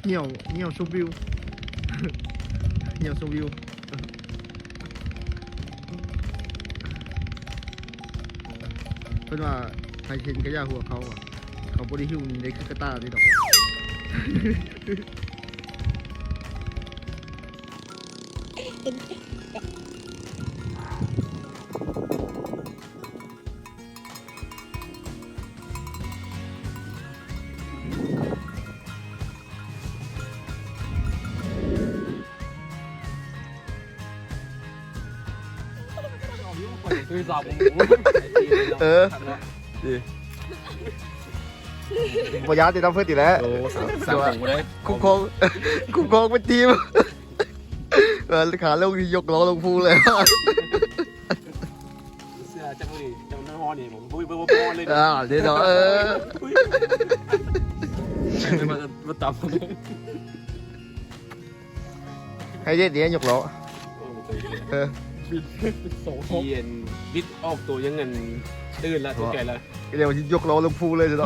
เหี่ยวเหี่ยวชมวิวเหี่ยวชมวิวเพื่อนว่าใครเห็นกระยาหัวเขาอ่ะเขาบริหิวนี่ได้คือกระตาดีดอกคือสอบหมู ดีบอยาติดตามเพื่อนตีแล้ว โอ้สามหมูเลย คุ้มครองเป็นทีมขาลงยกล้อลงพูเลย เสื้อจังเลยจังน้ำฮอนี่ผมพูดไปว่าพอเลย เดี๋ยวมาตับ ให้เดี๋ยวยกล้อเทียนวิทออกตัวยังเงินตื่นละตัวแก่ละ เดี๋ยวยกล้อลงพูเลยเดี๋ยว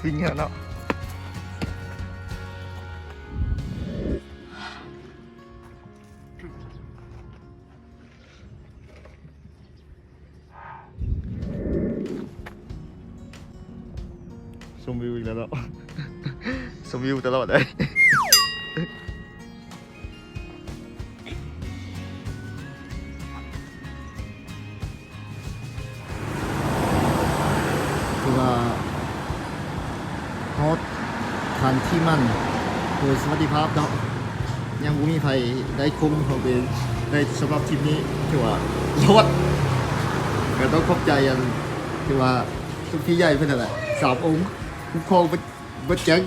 ทิ้งเนาะชมวิวอีกแล้วเนาะชมวิวตลอดเลยคือว่าฮอตทันที่มั่นโดยสวัสดิภาพเนาะยังบ่มีใครได้คุมเขาเป็นในสำหรับทีมนี้ที่ว่ารอดก็ต้องขอบใจอันที่ว่าทุกพี่ใหญ่เพื่อนนั่นแหละ3 องค์คุ้มครองบัดแจ้ง